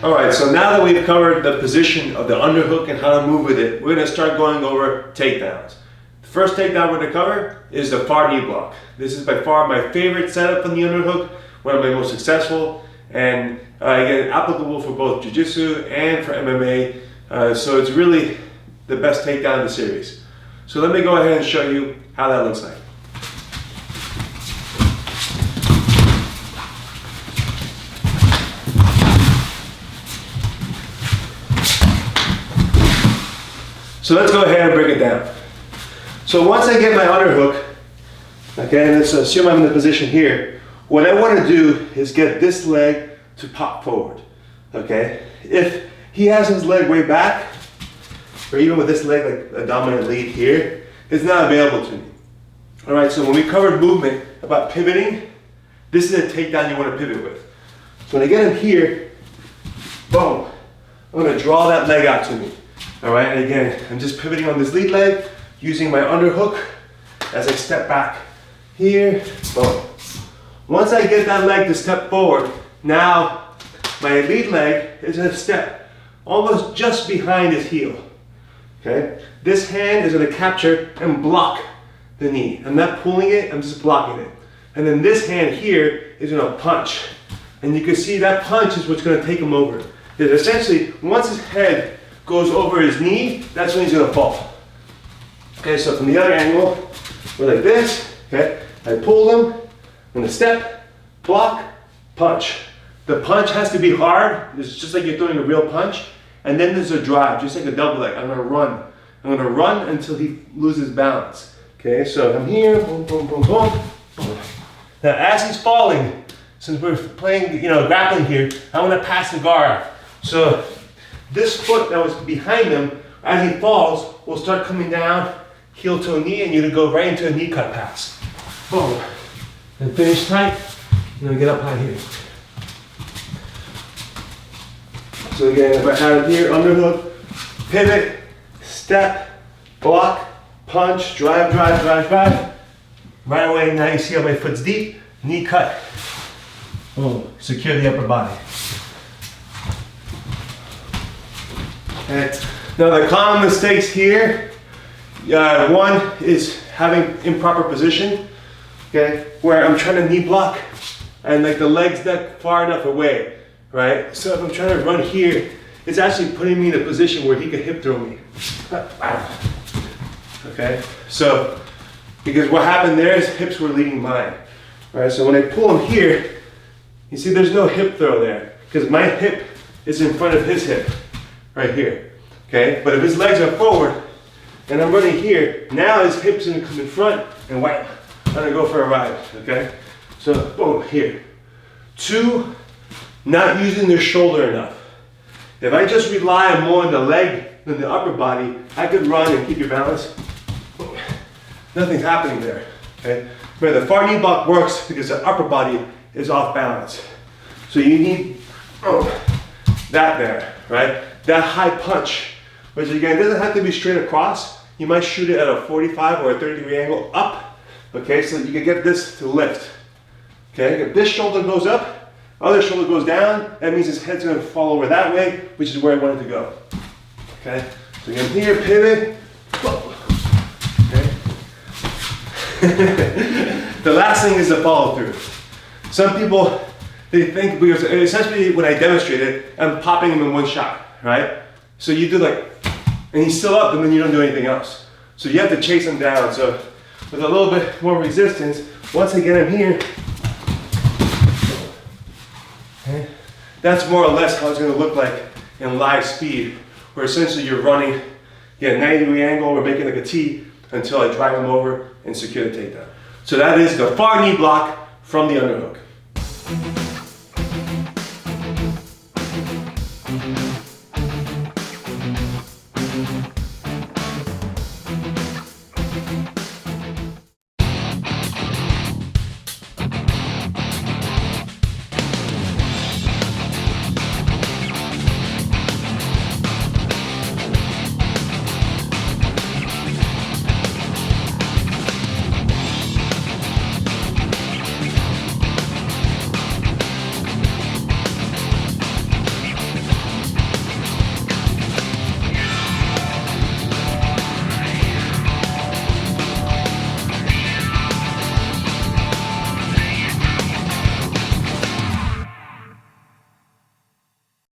All right, so now that we've covered the position of the underhook and how to move with it, we're gonna start going over takedowns. The first takedown we're gonna cover is the far knee block. This is by far my favorite setup on the underhook, one of my most successful, and again, applicable for both jiu-jitsu and for MMA. So it's really the best takedown in the series. So let me go ahead and show you how that looks like. So let's go ahead and break it down. So once I get my underhook, okay, let's assume I'm in the position here, what I want to do is get this leg to pop forward, okay? If he has his leg way back, or even with this leg like a dominant lead here, it's not available to me. All right, so when we covered movement about pivoting, this is a takedown you want to pivot with. So when I get him here, boom, I'm going to draw that leg out to me. All right, and again, I'm just pivoting on this lead leg, using my underhook as I step back here, boom. Once I get that leg to step forward, now my lead leg is gonna step almost just behind his heel, okay? This hand is gonna capture and block the knee. I'm not pulling it, I'm just blocking it. And then this hand here is gonna punch. And you can see that punch is what's gonna take him over. Because essentially, once his head goes over his knee, that's when he's gonna fall. Okay, so from the other angle, we're like this, okay? I pull him, I'm gonna step, block, punch. The punch has to be hard, it's just like you're throwing a real punch, and then there's a drive, just like a double leg. I'm gonna run. I'm gonna run until he loses balance. Okay, so I'm here, boom, boom, boom, boom, boom. Now as he's falling, since we're playing, grappling here, I'm gonna pass the guard. So this foot that was behind him, as he falls, will start coming down, heel to a knee, and you're gonna go right into a knee cut pass. Boom. And finish tight, and then get up high here. So again, if I have it here, underhook, pivot, step, block, punch, drive, drive, drive, drive. Right away, now you see how my foot's deep, knee cut. Boom, secure the upper body. Okay. Now the common mistakes here, one is having improper position, okay, where I'm trying to knee block and like the leg's not far enough away, right? So if I'm trying to run here, it's actually putting me in a position where he could hip throw me. Okay, so because what happened there is hips were leading mine, right? So when I pull him here, you see there's no hip throw there because my hip is in front of his hip, right here. Okay, but if his legs are forward and I'm running here, now his hips are gonna come in front and wham, I'm gonna go for a ride, okay? So boom, here. Two, not using the shoulder enough. If I just rely more on the leg than the upper body, I could run and keep your balance. Boom. Nothing's happening there, okay? But the far knee block works because the upper body is off balance. So you need that there, right? That high punch. Which again, doesn't have to be straight across. You might shoot it at a 45 or a 30-degree angle up, okay, so that you can get this to lift. Okay, if this shoulder goes up, other shoulder goes down, that means his head's gonna fall over that way, which is where I want it to go. Okay, so again, here, pivot, okay. The last thing is the follow through. Some people, they think, because essentially when I demonstrate it, I'm popping him in one shot, right? So you do like, and he's still up and then you don't do anything else. So you have to chase him down. So with a little bit more resistance, once I get him here, okay, that's more or less how it's gonna look like in live speed, where essentially you're running, get a 90-degree angle or making like a T until I drive him over and secure the takedown. So that is the far knee block from the underhook.